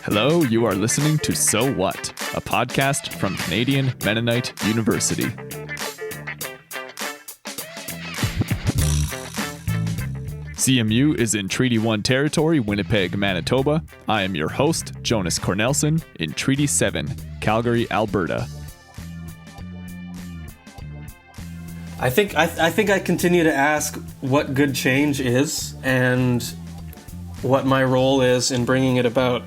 Hello, you are listening to So What, a podcast from Canadian Mennonite University. CMU is in Treaty 1 territory, Winnipeg, Manitoba. I am your host, Jonas Cornelson, in Treaty 7, Calgary, Alberta. I think I continue to ask what good change is and what my role is in bringing it about.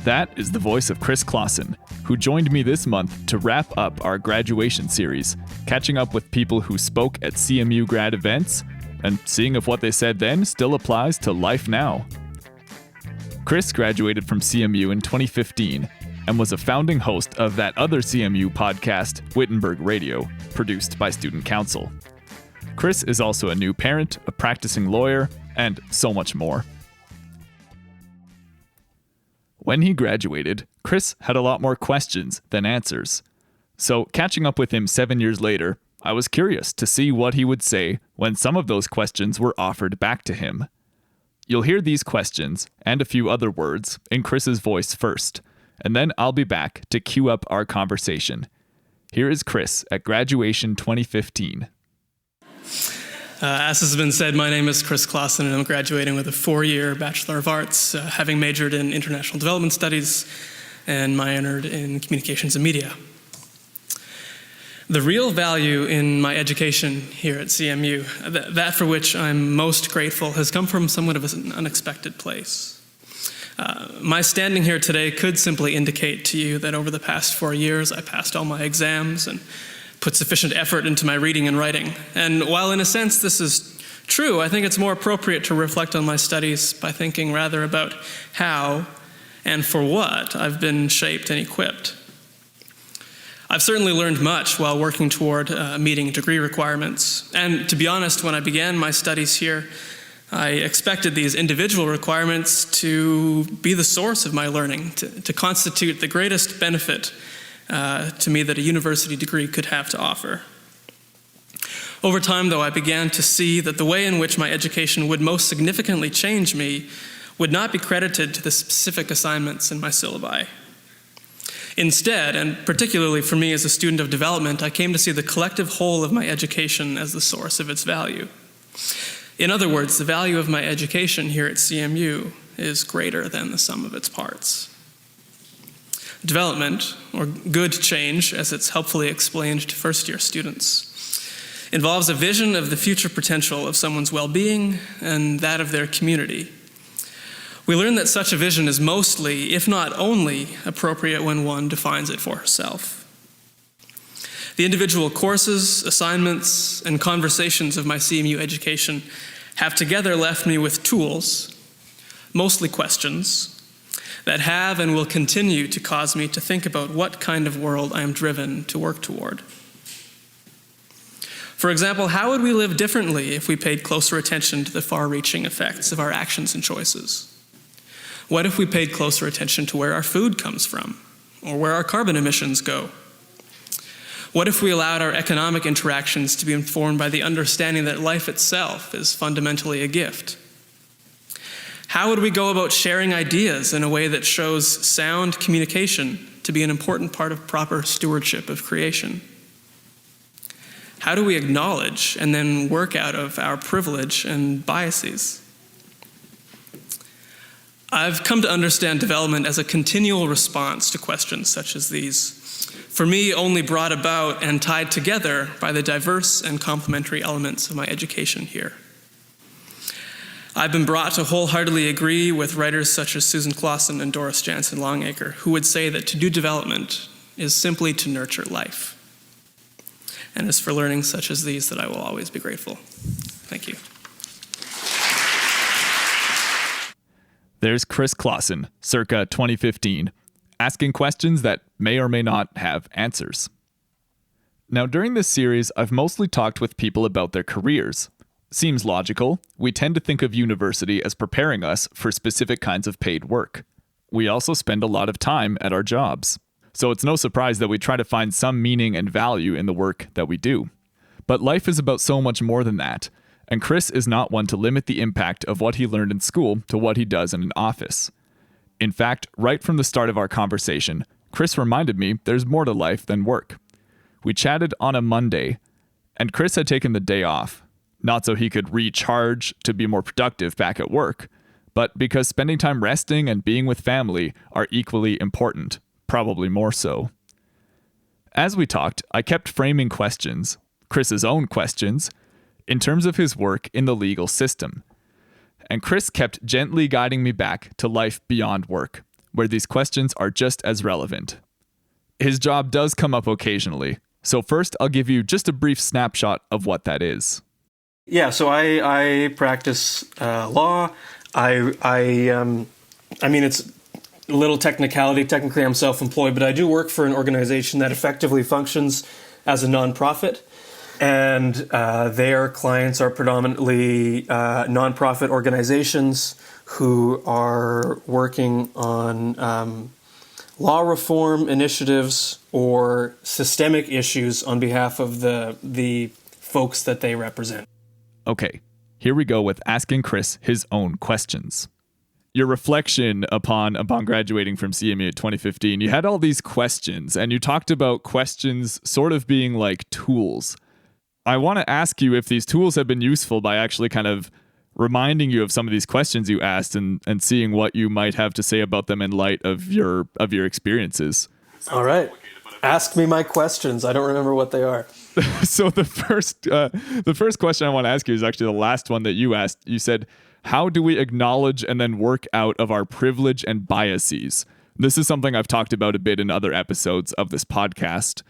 That is the voice of Chris Klassen, who joined me this month to wrap up our graduation series, catching up with people who spoke at CMU grad events and seeing if what they said then still applies to life now. Chris graduated from CMU in 2015 and was a founding host of that other CMU podcast, Wittenberg Radio, produced by Student Council. Chris is also a new parent, a practicing lawyer, and so much more. When he graduated, Chris had a lot more questions than answers. So, catching up with him 7 years later, I was curious to see what he would say when some of those questions were offered back to him. You'll hear these questions, and a few other words, in Chris's voice first, and then I'll be back to cue up our conversation. Here is Chris at graduation 2015. As has been said, my name is Chris Klassen, and I'm graduating with a 4-year Bachelor of Arts, having majored in International Development Studies and minored in Communications and Media. The real value in my education here at CMU, that for which I'm most grateful, has come from somewhat of an unexpected place. My standing here today could simply indicate to you that over the past 4 years, I passed all my exams and put sufficient effort into my reading and writing. And while in a sense this is true, I think it's more appropriate to reflect on my studies by thinking rather about how and for what I've been shaped and equipped. I've certainly learned much while working toward meeting degree requirements. And to be honest, when I began my studies here, I expected these individual requirements to be the source of my learning, to constitute the greatest benefit to me that a university degree could have to offer. Over time, though, I began to see that the way in which my education would most significantly change me would not be credited to the specific assignments in my syllabi. Instead, and particularly for me as a student of development, I came to see the collective whole of my education as the source of its value. In other words, the value of my education here at CMU is greater than the sum of its parts. Development, or good change, as it's helpfully explained to first-year students, involves a vision of the future potential of someone's well-being and that of their community. We learn that such a vision is mostly, if not only, appropriate when one defines it for herself. The individual courses, assignments, and conversations of my CMU education have together left me with tools, mostly questions, that have and will continue to cause me to think about what kind of world I am driven to work toward. For example, how would we live differently if we paid closer attention to the far-reaching effects of our actions and choices? What if we paid closer attention to where our food comes from, or where our carbon emissions go? What if we allowed our economic interactions to be informed by the understanding that life itself is fundamentally a gift? How would we go about sharing ideas in a way that shows sound communication to be an important part of proper stewardship of creation? How do we acknowledge and then work out of our privilege and biases? I've come to understand development as a continual response to questions such as these, for me only brought about and tied together by the diverse and complementary elements of my education here. I've been brought to wholeheartedly agree with writers such as Susan Klassen and Doris Jansen Longacre, who would say that to do development is simply to nurture life. And it's for learnings such as these that I will always be grateful. Thank you. There's Chris Klassen, circa 2015, asking questions that may or may not have answers. Now, during this series, I've mostly talked with people about their careers. Seems logical. We tend to think of university as preparing us for specific kinds of paid work. We also spend a lot of time at our jobs. So it's no surprise that we try to find some meaning and value in the work that we do. But life is about so much more than that, and Chris is not one to limit the impact of what he learned in school to what he does in an office. In fact, right from the start of our conversation, Chris reminded me there's more to life than work. We chatted on a Monday, and Chris had taken the day off, not so he could recharge to be more productive back at work, but because spending time resting and being with family are equally important, probably more so. As we talked, I kept framing questions, Chris's own questions, in terms of his work in the legal system. And Chris kept gently guiding me back to life beyond work, where these questions are just as relevant. His job does come up occasionally, so first I'll give you just a brief snapshot of what that is. Yeah, so I practice law. I mean, it's a little technicality. Technically, I'm self-employed, but I do work for an organization that effectively functions as a nonprofit. And their clients are predominantly nonprofit organizations who are working on law reform initiatives or systemic issues on behalf of the folks that they represent. Okay, here we go with asking Chris his own questions. Your reflection upon graduating from CMU in 2015, you had all these questions, and you talked about questions sort of being like tools. I want to ask you if these tools have been useful by actually kind of reminding you of some of these questions you asked and seeing what you might have to say about them in light of your experiences. All right. Ask me my questions. I don't remember what they are. So the first question I want to ask you is actually the last one that you asked. You said, how do we acknowledge and then work out of our privilege and biases? This is something I've talked about a bit in other episodes of this podcast.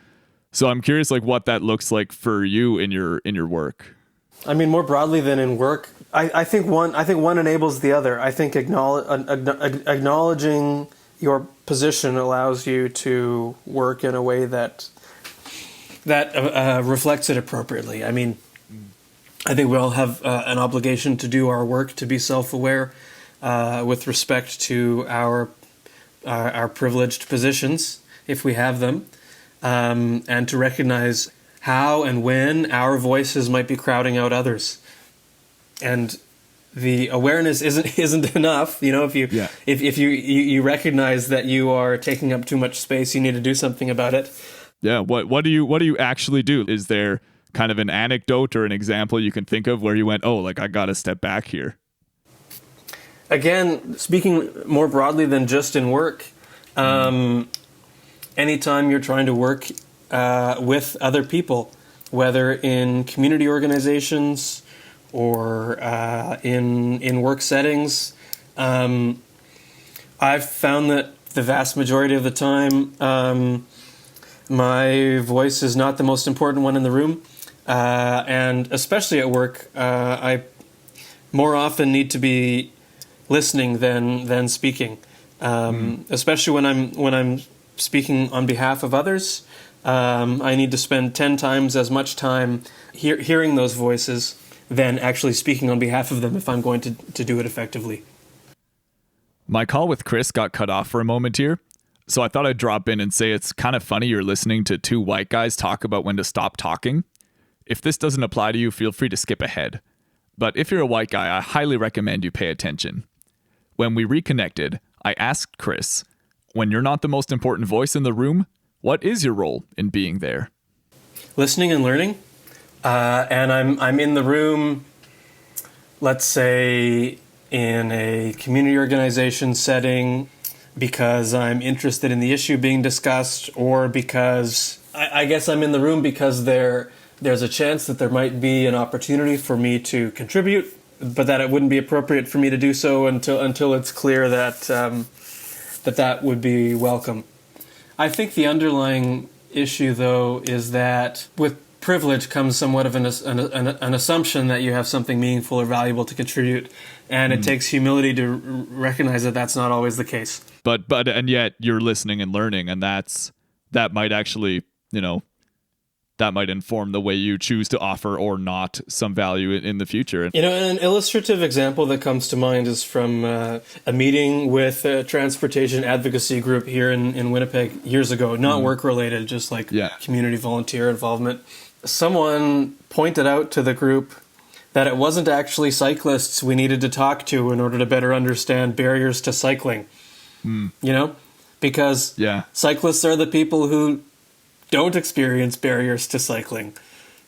So I'm curious, like, what that looks like for you in your work. I mean, more broadly than in work, I think one enables the other. I think acknowledging your position allows you to work in a way that reflects it appropriately. I mean, I think we all have an obligation to do our work, to be self-aware with respect to our privileged positions, if we have them, and to recognize how and when our voices might be crowding out others. And the awareness isn't enough. You know, if you recognize that you are taking up too much space, you need to do something about it. Yeah. What do you actually do? Is there kind of an anecdote or an example you can think of where you went, oh, like I got to step back here? Again, speaking more broadly than just in work, anytime you're trying to work with other people, whether in community organizations or in work settings, I've found that the vast majority of the time, my voice is not the most important one in the room, and especially at work, I more often need to be listening than speaking, especially when I'm speaking on behalf of others. I need to spend 10 times as much time hearing those voices than actually speaking on behalf of them if I'm going to do it effectively. My call with Chris got cut off for a moment here, so I thought I'd drop in and say it's kind of funny you're listening to two white guys talk about when to stop talking. If this doesn't apply to you, feel free to skip ahead. But if you're a white guy, I highly recommend you pay attention. When we reconnected, I asked Chris, when you're not the most important voice in the room, what is your role in being there? Listening and learning. And I'm in the room, let's say, in a community organization setting because I'm interested in the issue being discussed, or because I guess I'm in the room because there's a chance that there might be an opportunity for me to contribute, but that it wouldn't be appropriate for me to do so until it's clear that that would be welcome. I think the underlying issue, though, is that with privilege comes somewhat of an assumption that you have something meaningful or valuable to contribute, and it takes humility to recognize that that's not always the case. But yet you're listening and learning, and that might actually, that might inform the way you choose to offer or not some value in the future. An illustrative example that comes to mind is from a meeting with a transportation advocacy group here in Winnipeg years ago, not work-related, just like community volunteer involvement. Someone pointed out to the group that it wasn't actually cyclists we needed to talk to in order to better understand barriers to cycling. you know, because Yeah. cyclists are the people who don't experience barriers to cycling.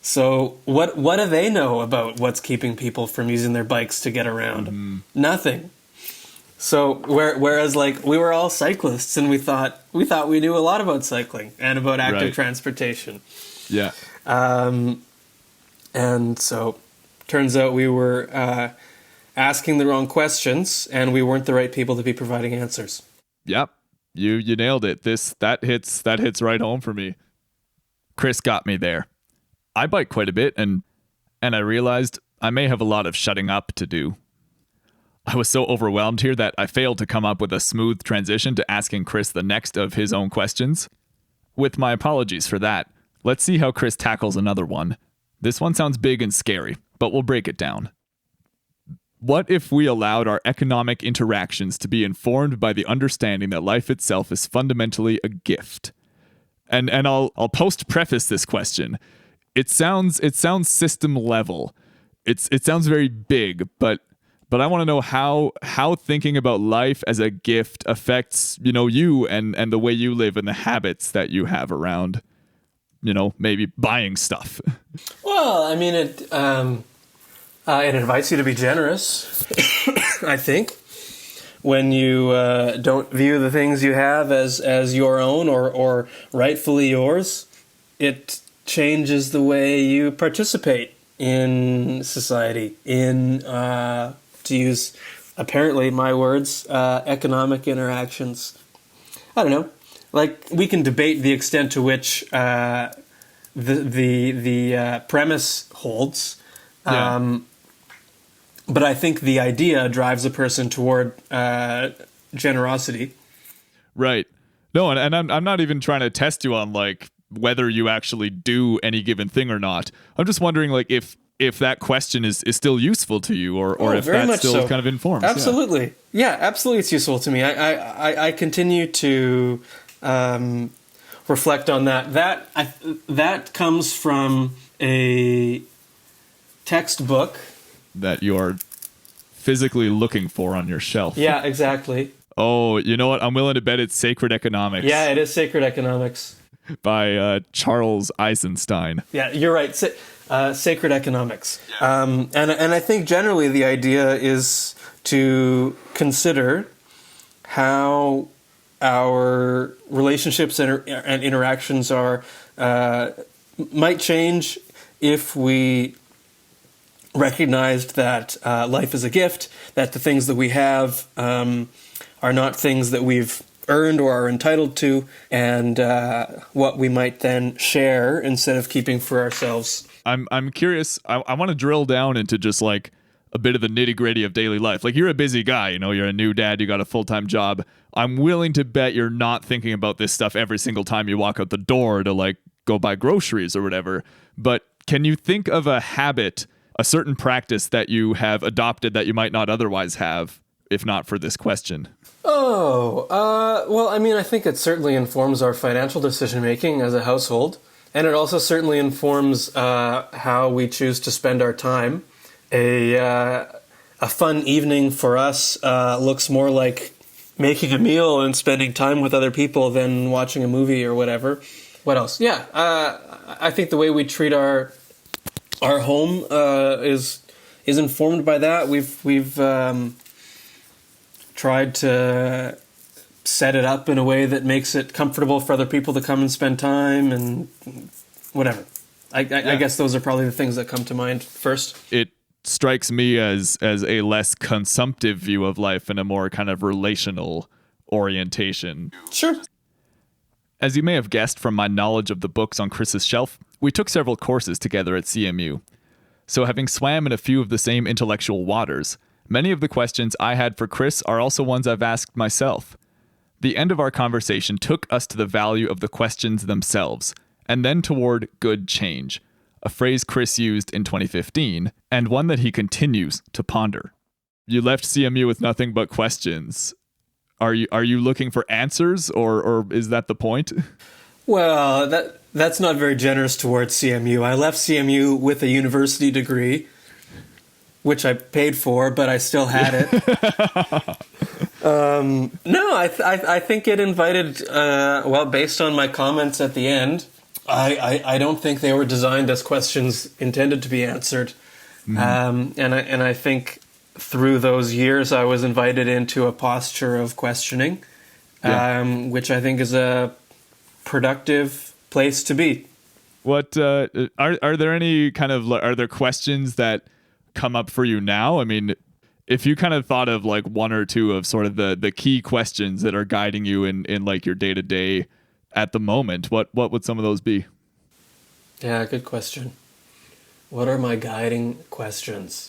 So what do they know about what's keeping people from using their bikes to get around? Nothing. So whereas like we were all cyclists and we thought we knew a lot about cycling and about active transportation. Yeah. And so turns out we were asking the wrong questions and we weren't the right people to be providing answers. Yep. You nailed it. That hits right home for me. Chris got me there. I bike quite a bit and I realized I may have a lot of shutting up to do. I was so overwhelmed here that I failed to come up with a smooth transition to asking Chris the next of his own questions. With my apologies for that, let's see how Chris tackles another one. This one sounds big and scary, but we'll break it down. What if we allowed our economic interactions to be informed by the understanding that life itself is fundamentally a gift? And I'll post-preface this question. It sounds system level. It sounds very big, but I want to know how thinking about life as a gift affects, you and the way you live and the habits that you have around, maybe buying stuff. Well, I mean, it invites you to be generous, I think, when you don't view the things you have as your own or rightfully yours. It changes the way you participate in society, to use, apparently, my words, economic interactions. I don't know. Like, we can debate the extent to which the premise holds. Yeah. But I think the idea drives a person toward generosity. Right. No, and I'm not even trying to test you on like whether you actually do any given thing or not. I'm just wondering like if that question is still useful to you or if that still kind of informs. Absolutely. Yeah, absolutely it's useful to me. I continue to reflect on that. That comes from a textbook that you're physically looking for on your shelf. Yeah, exactly. Oh, you know what? I'm willing to bet it's Sacred Economics. Yeah, it is Sacred Economics. By Charles Eisenstein. Yeah, you're right. Sacred Economics. And I think generally the idea is to consider how our relationships and interactions might change if we recognized that life is a gift, that the things that we have are not things that we've earned or are entitled to, and what we might then share instead of keeping for ourselves. I'm curious. I want to drill down into just like a bit of the nitty-gritty of daily life. Like, you're a busy guy, you're a new dad, you got a full-time job. I'm willing to bet you're not thinking about this stuff every single time you walk out the door to like go buy groceries or whatever. But can you think of a habit, a certain practice that you have adopted that you might not otherwise have, if not for this question? Well, I mean, I think it certainly informs our financial decision-making as a household, and it also certainly informs how we choose to spend our time. A fun evening for us looks more like making a meal and spending time with other people than watching a movie or whatever. What else? Yeah, I think the way we treat our home is informed by that. We've tried to set it up in a way that makes it comfortable for other people to come and spend time and whatever. I guess those are probably the things that come to mind first. It strikes me as a less consumptive view of life and a more kind of relational orientation. Sure. As you may have guessed from my knowledge of the books on Chris's shelf, we took several courses together at CMU. So having swam in a few of the same intellectual waters, many of the questions I had for Chris are also ones I've asked myself. The end of our conversation took us to the value of the questions themselves, and then toward good change, a phrase Chris used in 2015, and one that he continues to ponder. You left CMU with nothing but questions. Are you looking for answers, or is that the point? Well, that's not very generous towards CMU. I left CMU with a university degree, which I paid for, but I still had it. No, I think it invited, well, based on my comments at the end, I don't think they were designed as questions intended to be answered. And I think through those years I was invited into a posture of questioning, which I think is a productive place to be. What are there any kind of, are there questions that come up for you now? I mean, if you kind of thought of like one or two of sort of the key questions that are guiding you in like your day to day at the moment, what would some of those be? Yeah, good question. What are my guiding questions?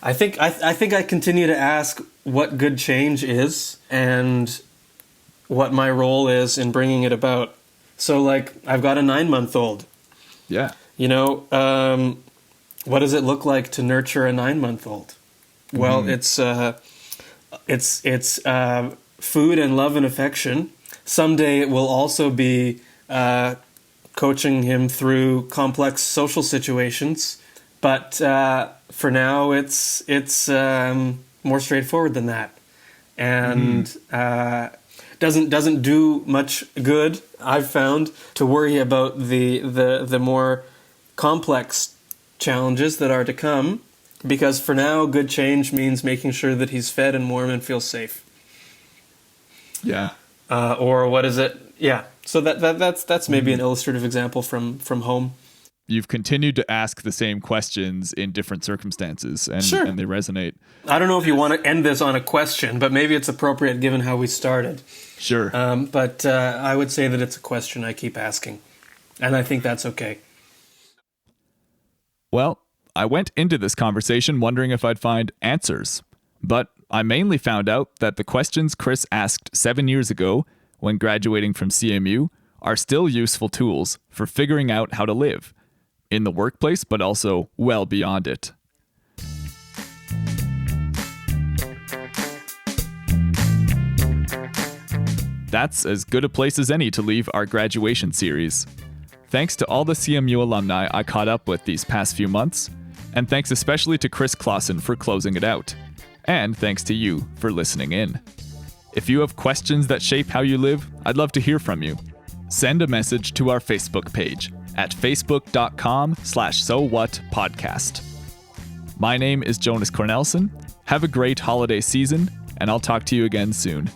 I think I continue to ask what good change is and what my role is in bringing it about. So, like, I've got a 9-month-old. Yeah. You know, what does it look like to nurture a 9-month-old? Well, it's food and love and affection. Someday it will also be coaching him through complex social situations, but for now it's more straightforward than that, and doesn't do much good, I've found, to worry about the more complex challenges that are to come, because for now good change means making sure that he's fed and warm and feels safe. Yeah. Or what is it? Yeah. So that's maybe an illustrative example from home. You've continued to ask the same questions in different circumstances, and, Sure. and they resonate. I don't know if you want to end this on a question, but maybe it's appropriate given how we started. Sure. But I would say that it's a question I keep asking, and I think that's okay. Well, I went into this conversation wondering if I'd find answers, but I mainly found out that the questions Chris asked 7 years ago when graduating from CMU are still useful tools for figuring out how to live in the workplace, but also well beyond it. That's as good a place as any to leave our graduation series. Thanks to all the CMU alumni I caught up with these past few months, and thanks especially to Chris Klassen for closing it out. And thanks to you for listening in. If you have questions that shape how you live, I'd love to hear from you. Send a message to our Facebook page at facebook.com/sowhatpodcast. My name is Jonas Cornelson. Have a great holiday season, and I'll talk to you again soon.